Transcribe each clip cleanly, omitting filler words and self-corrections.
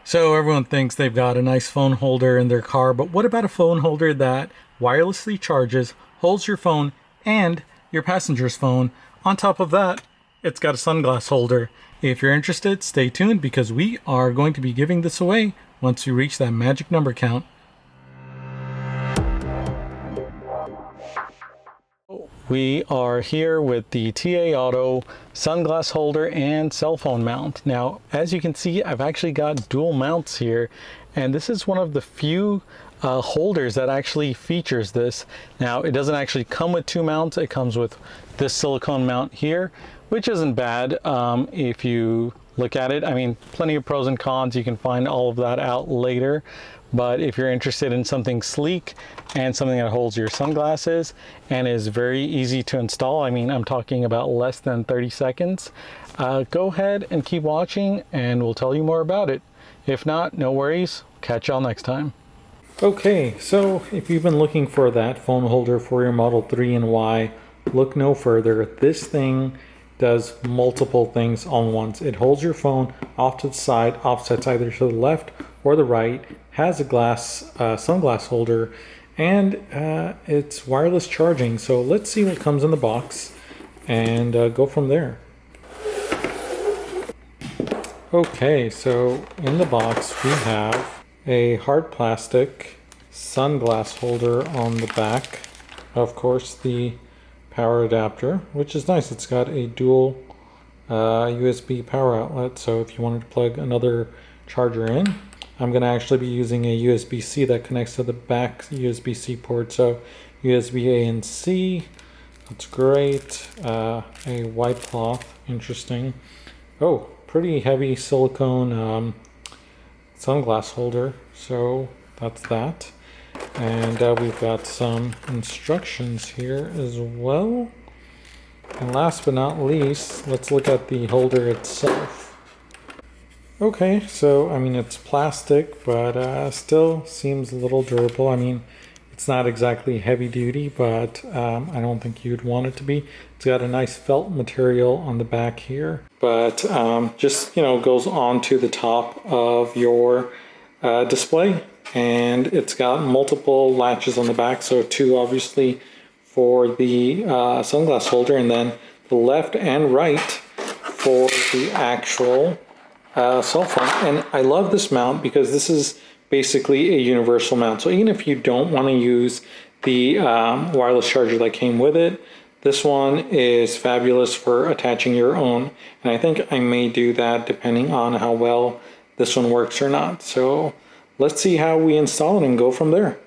So everyone thinks they've got a nice phone holder in their car, but what about a phone holder that wirelessly charges, holds your phone and your passenger's phone? On top of that, it's got a sunglass holder. If you're interested, stay tuned because we are going to be giving this away once we reach that magic number count. We are here with the TAUTO sunglass holder and cell phone mount. Now, as you can see, I've actually got dual mounts here, and this is one of the few holders that actually features this. Now, it doesn't actually come with two mounts. It comes with this silicone mount here, which isn't bad if you look at it. I mean, plenty of pros and cons. You can find all of that out later. But if you're interested in something sleek and something that holds your sunglasses and is very easy to install, I mean, I'm talking about less than 30 seconds, go ahead and keep watching and we'll tell you more about it. If not, no worries. Catch y'all next time. Okay, so if you've been looking for that phone holder for your Model 3 and Y, look no further. This thing does multiple things on once. It holds your phone off to the side, offsets either to the left or the right, has a glass sunglass holder, and it's wireless charging. So let's see what comes in the box and go from there. Okay, so in the box we have a hard plastic sunglass holder on the back. Of course, the power adapter, which is nice. It's got a dual USB power outlet, so if you wanted to plug another charger in, I'm going to actually be using a USB-C that connects to the back USB-C port. So USB A and C, that's great. A white cloth, interesting. Oh, pretty heavy silicone sunglass holder, so that's that. And we've got some instructions here as well. And last but not least, let's look at the holder itself. Okay, so I mean, it's plastic, but still seems a little durable. I mean, it's not exactly heavy duty, but I don't think you'd want it to be. It's got a nice felt material on the back here, but just, you know, goes onto the top of your display. And it's got multiple latches on the back, so two obviously for the sunglass holder, and then the left and right for the actual cell phone. And I love this mount because this is basically a universal mount. So even if you don't want to use the wireless charger that came with it, this one is fabulous for attaching your own. And I think I may do that depending on how well this one works or not. So let's see how we install it and go from there.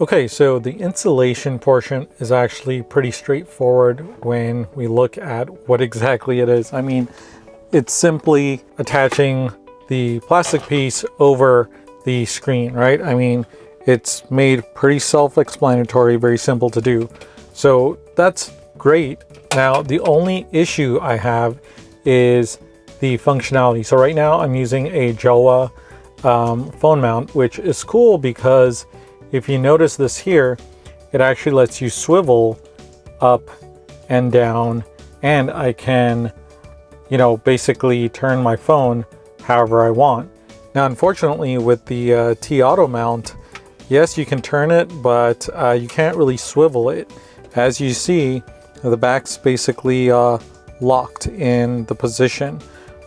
Okay, so the installation portion is actually pretty straightforward when we look at what exactly it is. I mean, it's simply attaching the plastic piece over the screen, right? I mean, it's made pretty self-explanatory, very simple to do. So that's great. Now, the only issue I have is the functionality. So right now I'm using a Jowua phone mount, which is cool because if you notice this here, it actually lets you swivel up and down, and I can, you know, basically turn my phone however I want. Now, unfortunately, with the TAUTO mount, yes, you can turn it, but you can't really swivel it. As you see, the back's basically locked in the position.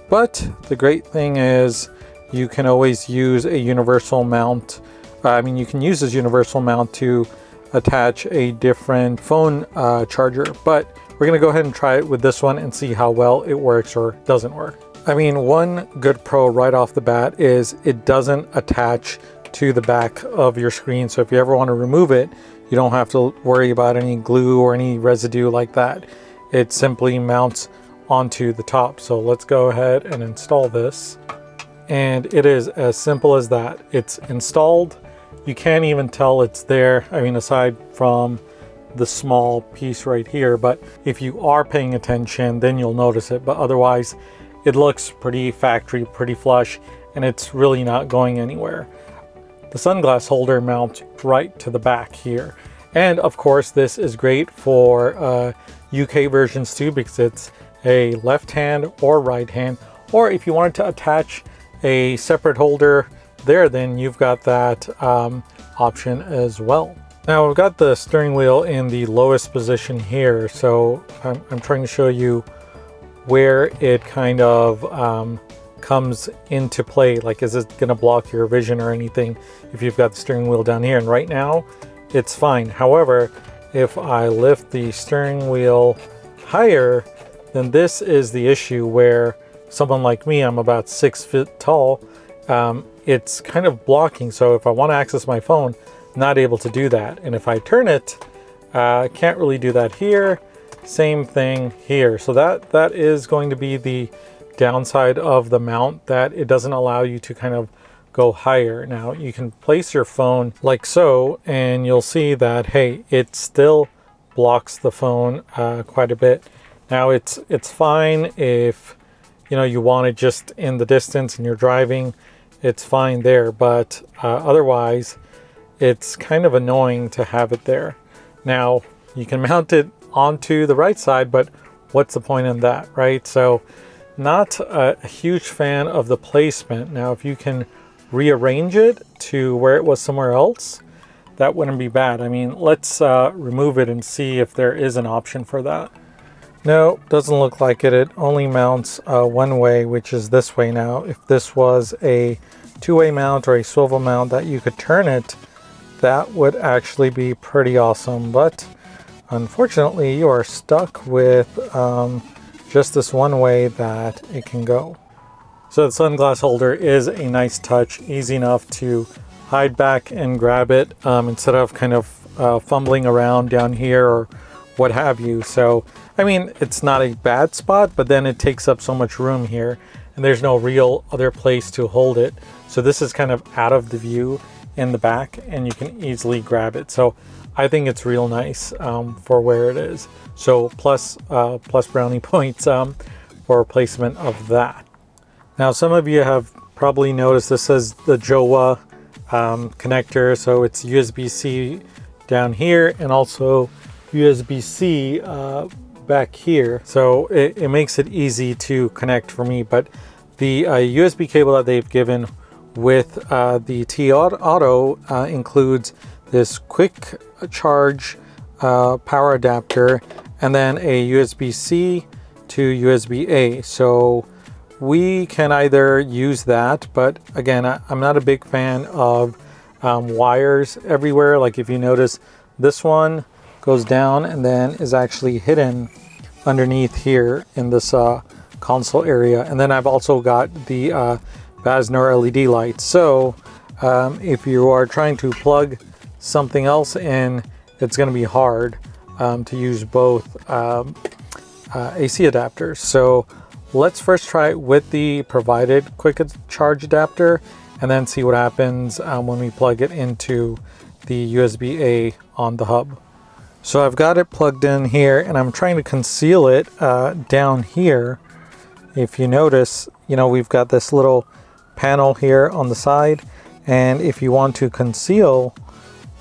But the great thing is you can always use a universal mount. You can use this universal mount to attach a different phone charger, but we're gonna go ahead and try it with this one and see how well it works or doesn't work. I mean, one good pro right off the bat is it doesn't attach to the back of your screen. So if you ever want to remove it, you don't have to worry about any glue or any residue like that. It simply mounts onto the top. So let's go ahead and install this. And it is as simple as that. It's installed. You can't even tell it's there. I mean, aside from the small piece right here, but if you are paying attention, then you'll notice it. But otherwise, it looks pretty factory, pretty flush, and it's really not going anywhere. The sunglass holder mounts right to the back here. And of course, this is great for UK versions too, because it's a left hand or right hand, or if you wanted to attach a separate holder there, then you've got that option as well. Now I've got the steering wheel in the lowest position here, so I'm trying to show you where it kind of comes into play. Like, is it going to block your vision or anything if you've got the steering wheel down here? And right now it's fine. However, if I lift the steering wheel higher, then this is the issue where someone like me, I'm about 6 feet tall, it's kind of blocking. So if I want to access my phone, not able to do that. And if I turn it, can't really do that here. Same thing here. So that is going to be the downside of the mount, that it doesn't allow you to kind of go higher. Now you can place your phone like so, and you'll see that, hey, it still blocks the phone quite a bit. Now it's fine if you want it just in the distance and you're driving, it's fine there, but otherwise it's kind of annoying to have it there. Now you can mount it onto the right side, but what's the point in that, right? So not a huge fan of the placement. Now if you can rearrange it to where it was somewhere else, that wouldn't be bad. I mean, let's remove it and see if there is an option for that. No, doesn't look like it. It only mounts one way, which is this way. Now if this was a two-way mount or a swivel mount that you could turn it, that would actually be pretty awesome. But unfortunately you are stuck with just this one way that it can go. So the sunglass holder is a nice touch, easy enough to hide back and grab it instead of kind of fumbling around down here or what have you. So I mean, it's not a bad spot, but then it takes up so much room here and there's no real other place to hold it. So this is kind of out of the view in the back and you can easily grab it. So I think it's real nice for where it is. So plus brownie points for placement of that. Now some of you have probably noticed this says the Jowua connector. So it's USB-C down here and also USB-C back here. So it makes it easy to connect for me. But the USB cable that they've given with the TAUTO includes this quick charge power adapter and then a USB-C to USB-A. So we can either use that, but again, I'm not a big fan of wires everywhere. Like if you notice, this one goes down and then is actually hidden underneath here in this console area. And then I've also got the Basner LED light. So if you are trying to plug something else in, it's going to be hard to use both AC adapters. So let's first try it with the provided quick charge adapter and then see what happens when we plug it into the USB-A on the hub. So I've got it plugged in here and I'm trying to conceal it down here. If you notice, we've got this little panel here on the side, and if you want to conceal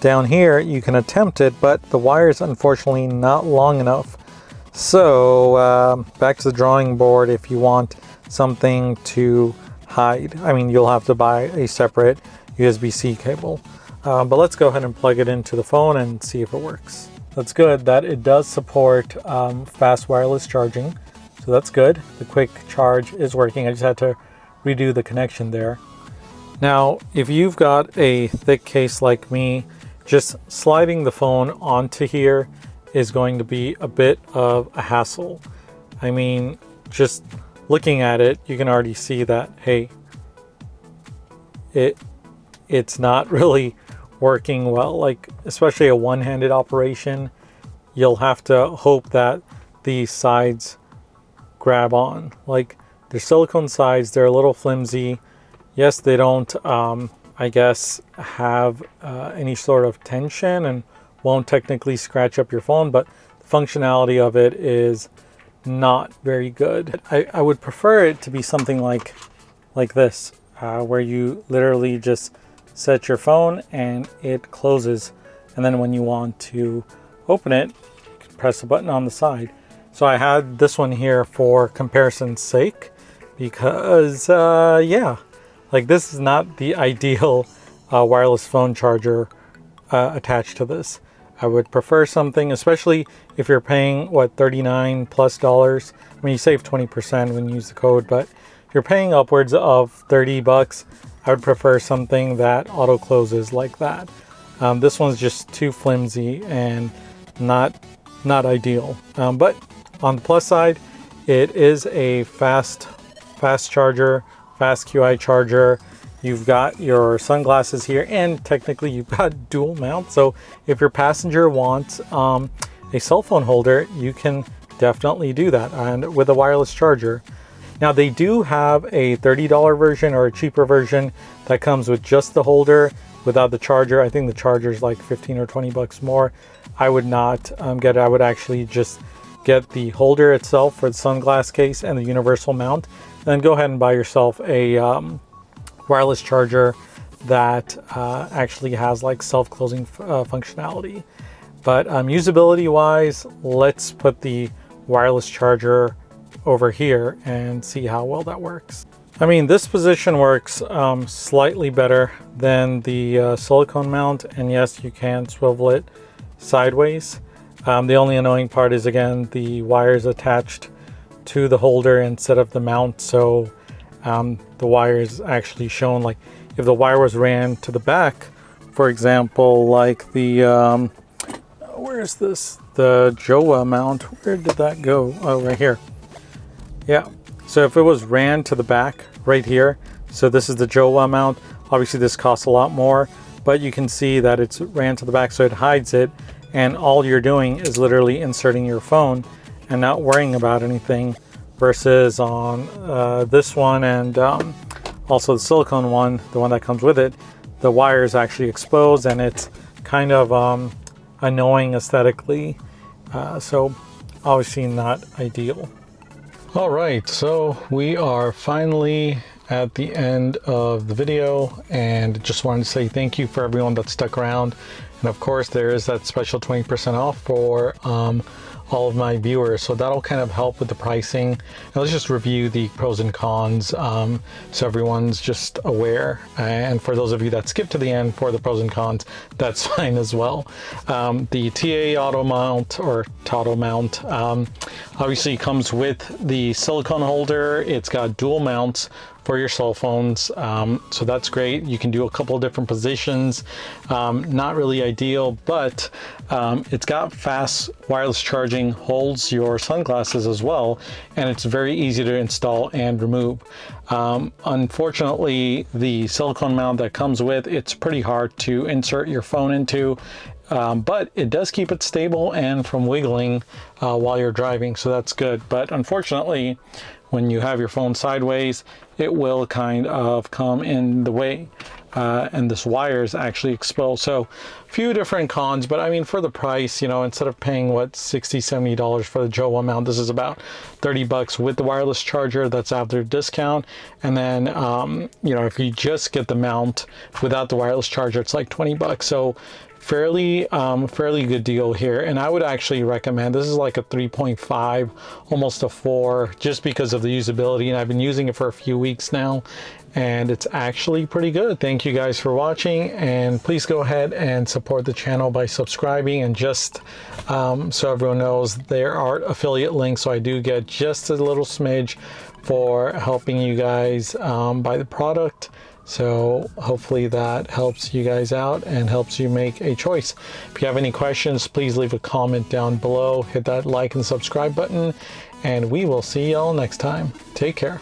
down here, you can attempt it, but the wire is unfortunately not long enough. So back to the drawing board if you want something to hide. I mean, you'll have to buy a separate USB-C cable. But let's go ahead and plug it into the phone and see if it works. That's good that it does support fast wireless charging. So that's good. The quick charge is working. I just had to redo the connection there. Now, if you've got a thick case like me, just sliding the phone onto here is going to be a bit of a hassle. I mean, just looking at it, you can already see that, hey, it's not really working well. Like, especially a one-handed operation, you'll have to hope that the sides grab on. Like, they're silicone sides, they're a little flimsy. Yes, they don't, I guess, have any sort of tension and won't technically scratch up your phone, but the functionality of it is not very good. I would prefer it to be something like this, where you literally just set your phone and it closes, and then when you want to open it, you can press a button on the side. So I had this one here for comparison's sake because yeah, like this is not the ideal wireless phone charger attached to this. I would prefer something, especially if you're paying what, $39 plus. I mean, you save 20% when you use the code, but if you're paying upwards of $30, I would prefer something that auto closes like that. This one's just too flimsy and not ideal. But on the plus side, it is a fast charger, fast QI charger. You've got your sunglasses here, and technically you've got dual mount. So if your passenger wants a cell phone holder, you can definitely do that, and with a wireless charger. Now they do have a $30 version or a cheaper version that comes with just the holder without the charger. I think the charger is like 15 or 20 bucks more. I would not get it. I would actually just get the holder itself for the sunglass case and the universal mount, and then go ahead and buy yourself a wireless charger that actually has like self-closing functionality. But usability wise, let's put the wireless charger over here and see how well that works. I mean, this position works slightly better than the silicone mount, and yes, you can swivel it sideways. The only annoying part is, again, the wires attached to the holder instead of the mount, so the wire is actually shown. Like if the wire was ran to the back, for example, like the where's this, the Jowua mount, where did that go? Oh, right here. Yeah, so if it was ran to the back right here, so this is the Jowua mount, obviously this costs a lot more, but you can see that it's ran to the back, so it hides it, and all you're doing is literally inserting your phone and not worrying about anything, versus on this one and also the silicone one, the one that comes with it, the wire is actually exposed, and it's kind of annoying aesthetically, so obviously not ideal. All right, so we are finally at the end of the video, and just wanted to say thank you for everyone that stuck around. And of course, there is that special 20% off for all of my viewers, so that'll kind of help with the pricing. Now let's just review the pros and cons, so everyone's just aware, and for those of you that skip to the end for the pros and cons, that's fine as well. The TAUTO mount, or TAUTO mount, obviously comes with the silicone holder. It's got dual mounts for your cell phones, so that's great. You can do a couple of different positions. Not really ideal, but it's got fast wireless charging, holds your sunglasses as well, and it's very easy to install and remove. Unfortunately, the silicone mount that comes with, it's pretty hard to insert your phone into, but it does keep it stable and from wiggling while you're driving, so that's good. But unfortunately, when you have your phone sideways, it will kind of come in the way, and this wire is actually exposed. So a few different cons, but I mean, for the price, you know, instead of paying what, $60-70 for the Jowua mount, this is about 30 bucks with the wireless charger. That's after discount. And then you know, if you just get the mount without the wireless charger, it's like 20 bucks. So fairly good deal here, and I would actually recommend, this is like a 3.5, almost a 4, just because of the usability, and I've been using it for a few weeks now, and it's actually pretty good. Thank you guys for watching, and please go ahead and support the channel by subscribing, and just so everyone knows, there are affiliate links, so I do get just a little smidge for helping you guys buy the product. So hopefully that helps you guys out and helps you make a choice. If you have any questions, please leave a comment down below. Hit that like and subscribe button, and we will see y'all next time. Take care.